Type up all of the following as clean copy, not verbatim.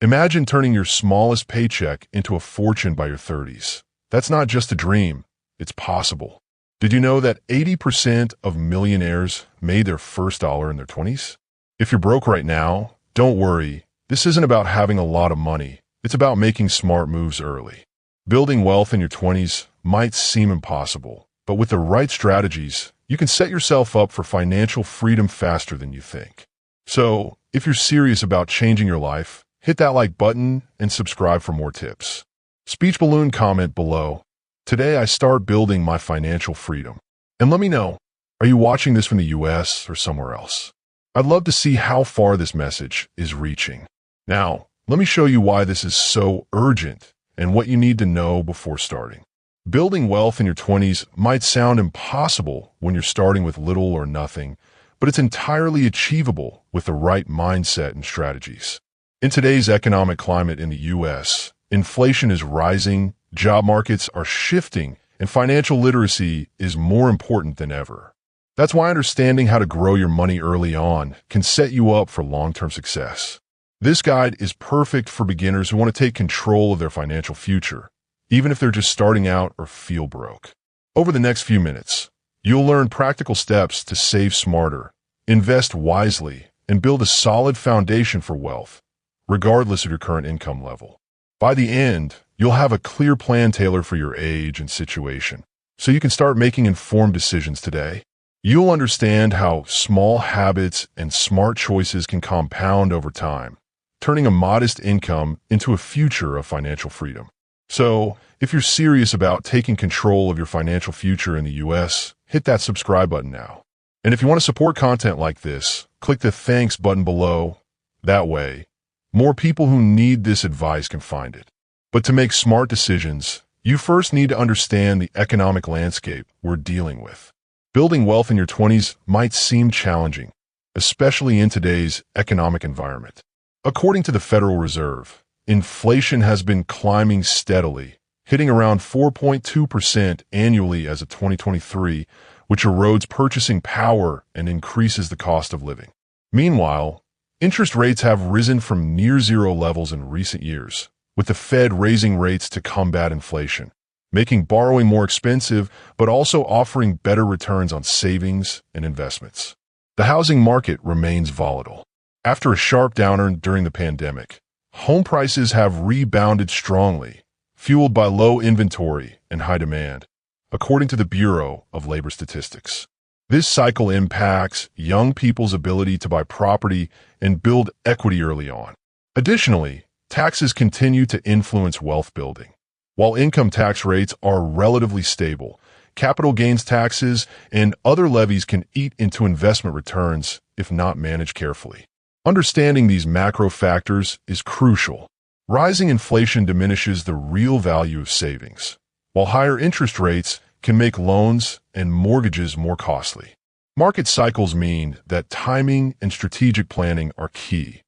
Imagine turning your smallest paycheck into a fortune by your 30s. That's not just a dream, it's possible. Did you know that 80% of millionaires made their first dollar in their 20s? If you're broke right now, don't worry. This isn't about having a lot of money. It's about making smart moves early. Building wealth in your 20s might seem impossible, but with the right strategies, you can set yourself up for financial freedom faster than you think. So, if you're serious about changing your life, hit that like button and subscribe for more tips. Speech balloon comment below. Today I start building my financial freedom. And let me know, are you watching this from the US or somewhere else? I'd love to see how far this message is reaching. Now, let me show you why this is so urgent and what you need to know before starting. Building wealth in your 20s might sound impossible when you're starting with little or nothing, but it's entirely achievable with the right mindset and strategies. In today's economic climate in the US, inflation is rising, job markets are shifting, and financial literacy is more important than ever. That's why understanding how to grow your money early on can set you up for long-term success. This guide is perfect for beginners who want to take control of their financial future, even if they're just starting out or feel broke. Over the next few minutes, you'll learn practical steps to save smarter, invest wisely, and build a solid foundation for wealth, regardless of your current income level. By the end, you'll have a clear plan tailored for your age and situation, so you can start making informed decisions today. You'll understand how small habits and smart choices can compound over time, turning a modest income into a future of financial freedom. So, if you're serious about taking control of your financial future in the US, hit that subscribe button now. And if you want to support content like this, click the thanks button below. That way, more people who need this advice can find it. But to make smart decisions, you first need to understand the economic landscape we're dealing with. Building wealth in your 20s might seem challenging, especially in today's economic environment. According to the Federal Reserve, inflation has been climbing steadily, hitting around 4.2% annually as of 2023, which erodes purchasing power and increases the cost of living. Meanwhile, interest rates have risen from near-zero levels in recent years, with the Fed raising rates to combat inflation, making borrowing more expensive but also offering better returns on savings and investments. The housing market remains volatile. After a sharp downturn during the pandemic, home prices have rebounded strongly, fueled by low inventory and high demand, according to the Bureau of Labor Statistics. This cycle impacts young people's ability to buy property and build equity early on. Additionally, taxes continue to influence wealth building. While income tax rates are relatively stable, capital gains taxes and other levies can eat into investment returns if not managed carefully. Understanding these macro factors is crucial. Rising inflation diminishes the real value of savings, while higher interest rates can make loans and mortgages more costly. Market cycles mean that timing and strategic planning are key.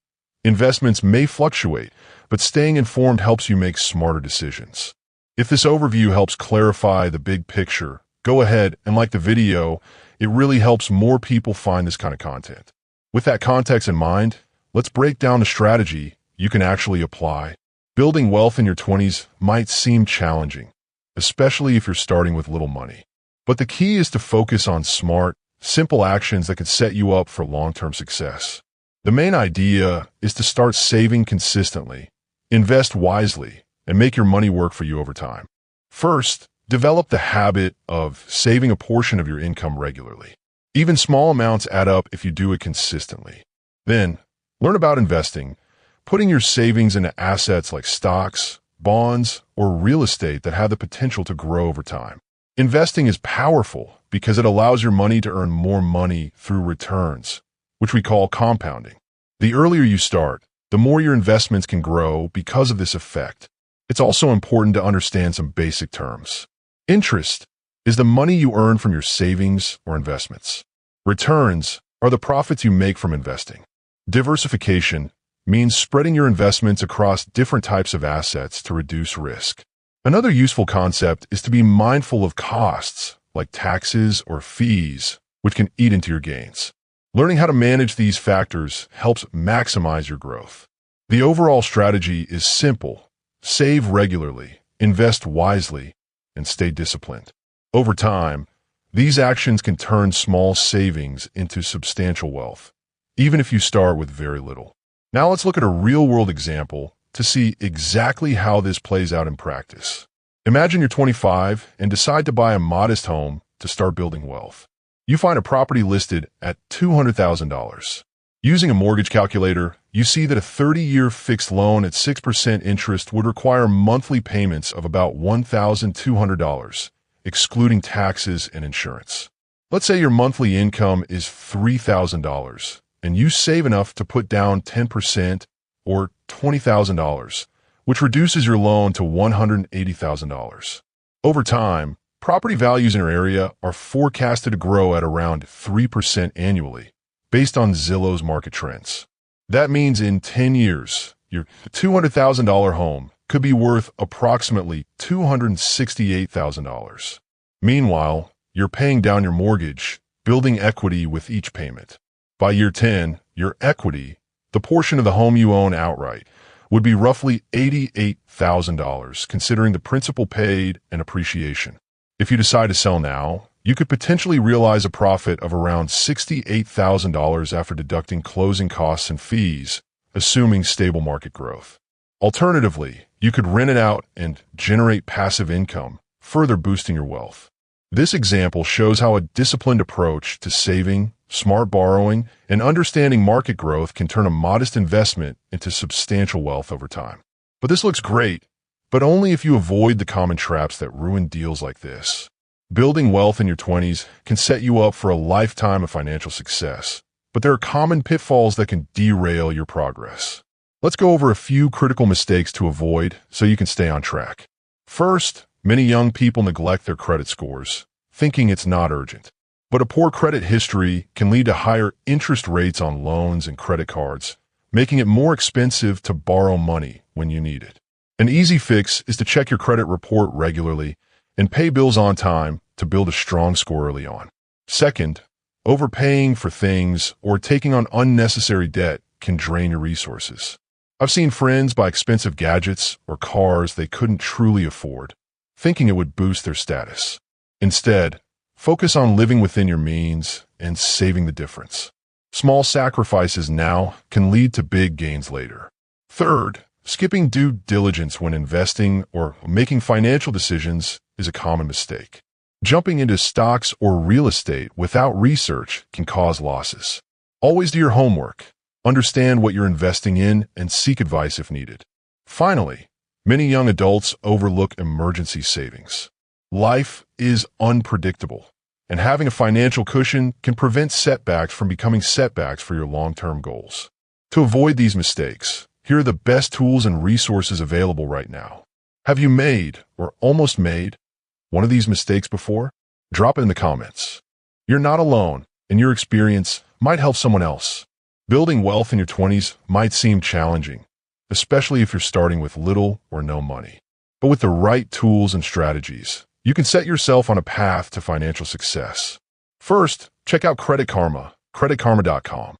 Investments may fluctuate, but staying informed helps you make smarter decisions. If this overview helps clarify the big picture, go ahead and like the video. It really helps more people find this kind of content. With that context in mind, let's break down a strategy you can actually apply. Building wealth in your 20s might seem challenging, especially if you're starting with little money. But the key is to focus on smart, simple actions that can set you up for long-term success. The main idea is to start saving consistently, invest wisely, and make your money work for you over time. First, develop the habit of saving a portion of your income regularly. Even small amounts add up if you do it consistently. Then, learn about investing, putting your savings into assets like stocks, bonds, or real estate that have the potential to grow over time. Investing is powerful because it allows your money to earn more money through returns, which we call compounding. The earlier you start, the more your investments can grow because of this effect. It's also important to understand some basic terms. Interest is the money you earn from your savings or investments. Returns are the profits you make from investing. Diversification means spreading your investments across different types of assets to reduce risk. Another useful concept is to be mindful of costs, like taxes or fees, which can eat into your gains. Learning how to manage these factors helps maximize your growth. The overall strategy is simple. Save regularly, invest wisely, and stay disciplined. Over time, these actions can turn small savings into substantial wealth, even if you start with very little. Now let's look at a real-world example to see exactly how this plays out in practice. Imagine you're 25 and decide to buy a modest home to start building wealth. You find a property listed at $200,000. Using a mortgage calculator, you see that a 30-year fixed loan at 6% interest would require monthly payments of about $1,200, excluding taxes and insurance. Let's say your monthly income is $3,000, and you save enough to put down 10% or $20,000, which reduces your loan to $180,000. Over time, property values in your area are forecasted to grow at around 3% annually, based on Zillow's market trends. That means in 10 years, your $200,000 home could be worth approximately $268,000. Meanwhile, you're paying down your mortgage, building equity with each payment. By year 10, your equity, the portion of the home you own outright, would be roughly $88,000, considering the principal paid and appreciation. If you decide to sell now, you could potentially realize a profit of around $68,000 after deducting closing costs and fees, assuming stable market growth. Alternatively, you could rent it out and generate passive income, further boosting your wealth. This example shows how a disciplined approach to saving, smart borrowing, and understanding market growth can turn a modest investment into substantial wealth over time. But this looks great, but only if you avoid the common traps that ruin deals like this. Building wealth in your 20s can set you up for a lifetime of financial success, but there are common pitfalls that can derail your progress. Let's go over a few critical mistakes to avoid so you can stay on track. First, many young people neglect their credit scores, thinking it's not urgent. But a poor credit history can lead to higher interest rates on loans and credit cards, making it more expensive to borrow money when you need it. An easy fix is to check your credit report regularly and pay bills on time to build a strong score early on. Second, overpaying for things or taking on unnecessary debt can drain your resources. I've seen friends buy expensive gadgets or cars they couldn't truly afford, thinking it would boost their status. Instead, focus on living within your means and saving the difference. Small sacrifices now can lead to big gains later. Third, skipping due diligence when investing or making financial decisions is a common mistake. Jumping into stocks or real estate without research can cause losses. Always do your homework, understand what you're investing in, and seek advice if needed. Finally, many young adults overlook emergency savings. Life is unpredictable, and having a financial cushion can prevent setbacks from becoming setbacks for your long-term goals. To avoid these mistakes, here are the best tools and resources available right now. Have you made, or almost made, one of these mistakes before? Drop it in the comments. You're not alone, and your experience might help someone else. Building wealth in your 20s might seem challenging, especially if you're starting with little or no money. But with the right tools and strategies, you can set yourself on a path to financial success. First, check out Credit Karma, creditkarma.com.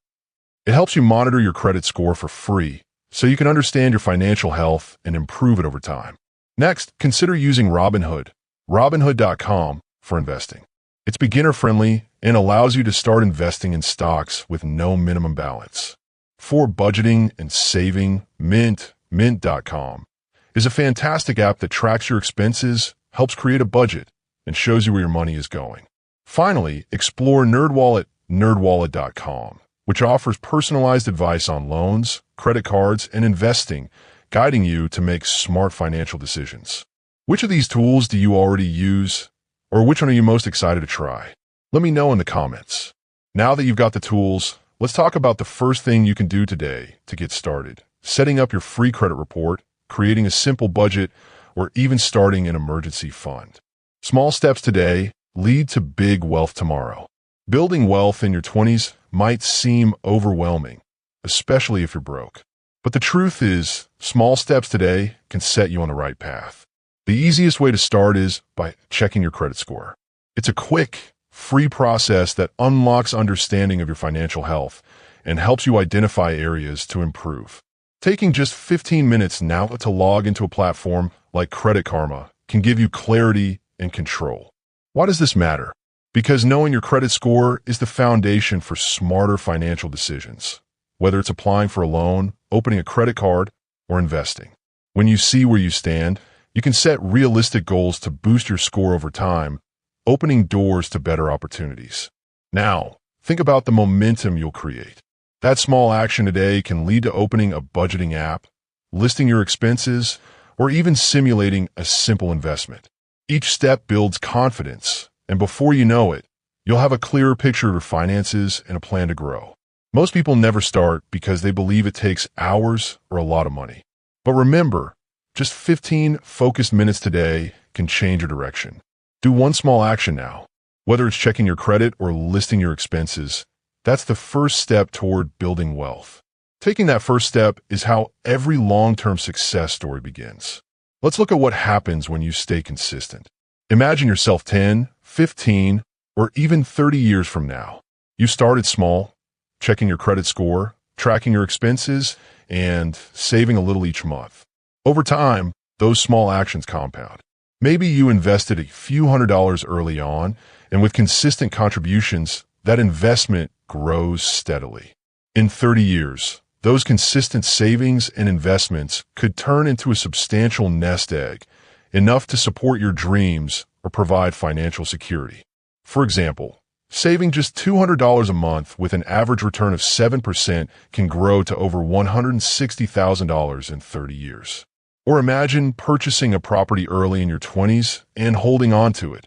It helps you monitor your credit score for free, so you can understand your financial health and improve it over time. Next, consider using Robinhood, robinhood.com, for investing. It's beginner-friendly and allows you to start investing in stocks with no minimum balance. For budgeting and saving, mint.com, is a fantastic app that tracks your expenses, helps create a budget, and shows you where your money is going. Finally, explore NerdWallet, nerdwallet.com, which offers personalized advice on loans, credit cards, and investing, guiding you to make smart financial decisions. Which of these tools do you already use, or which one are you most excited to try? Let me know in the comments. Now that you've got the tools, let's talk about the first thing you can do today to get started: setting up your free credit report, creating a simple budget, or even starting an emergency fund. Small steps today lead to big wealth tomorrow. Building wealth in your 20s might seem overwhelming, especially if you're broke. But the truth is, small steps today can set you on the right path. The easiest way to start is by checking your credit score. It's a quick, free process that unlocks understanding of your financial health and helps you identify areas to improve. Taking just 15 minutes now to log into a platform like Credit Karma can give you clarity and control. Why does this matter? Because knowing your credit score is the foundation for smarter financial decisions, whether it's applying for a loan, opening a credit card, or investing. When you see where you stand, you can set realistic goals to boost your score over time, opening doors to better opportunities. Now, think about the momentum you'll create. That small action today can lead to opening a budgeting app, listing your expenses, or even simulating a simple investment. Each step builds confidence, and before you know it, you'll have a clearer picture of your finances and a plan to grow. Most people never start because they believe it takes hours or a lot of money. But remember, just 15 focused minutes today can change your direction. Do one small action now. Whether it's checking your credit or listing your expenses, that's the first step toward building wealth. Taking that first step is how every long-term success story begins. Let's look at what happens when you stay consistent. Imagine yourself 10, 15, or even 30 years from now. You started small, checking your credit score, tracking your expenses, and saving a little each month. Over time, those small actions compound. Maybe you invested a few $100s early on, and with consistent contributions, that investment grows steadily. In 30 years, those consistent savings and investments could turn into a substantial nest egg, enough to support your dreams or provide financial security. For example, saving just $200 a month with an average return of 7% can grow to over $160,000 in 30 years. Or imagine purchasing a property early in your 20s and holding on to it.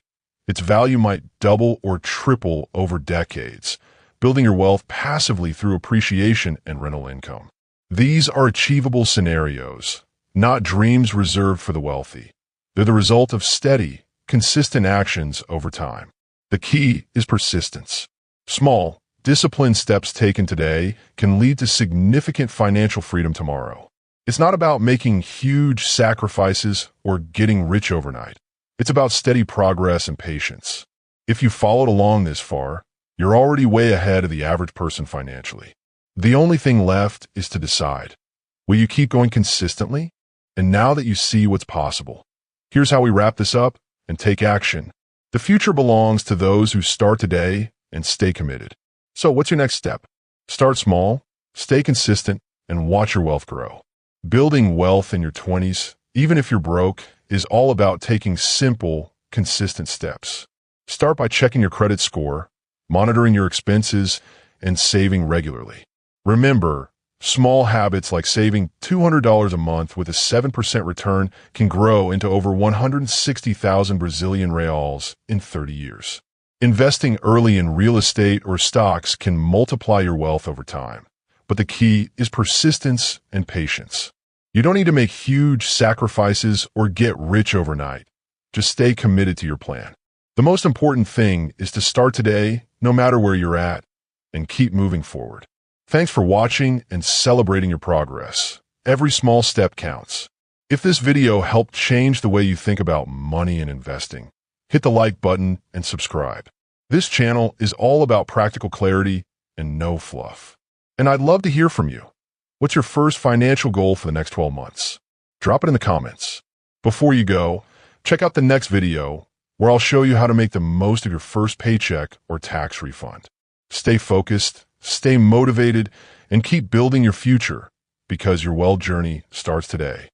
Its value might double or triple over decades, building your wealth passively through appreciation and rental income. These are achievable scenarios, not dreams reserved for the wealthy. They're the result of steady, consistent actions over time. The key is persistence. Small, disciplined steps taken today can lead to significant financial freedom tomorrow. It's not about making huge sacrifices or getting rich overnight. It's about steady progress and patience. If you followed along this far, you're already way ahead of the average person financially. The only thing left is to decide. Will you keep going consistently? And now that you see what's possible, here's how we wrap this up and take action. The future belongs to those who start today and stay committed. So what's your next step? Start small, stay consistent, and watch your wealth grow. Building wealth in your 20s, even if you're broke, is all about taking simple, consistent steps. Start by checking your credit score, monitoring your expenses, and saving regularly. Remember, small habits like saving $200 a month with a 7% return can grow into over 160,000 Brazilian reals in 30 years. Investing early in real estate or stocks can multiply your wealth over time, but the key is persistence and patience. You don't need to make huge sacrifices or get rich overnight. Just stay committed to your plan. The most important thing is to start today, no matter where you're at, and keep moving forward. Thanks for watching and celebrating your progress. Every small step counts. If this video helped change the way you think about money and investing, hit the like button and subscribe. This channel is all about practical clarity and no fluff. And I'd love to hear from you. What's your first financial goal for the next 12 months? Drop it in the comments. Before you go, check out the next video where I'll show you how to make the most of your first paycheck or tax refund. Stay focused, stay motivated, and keep building your future because your wealth journey starts today.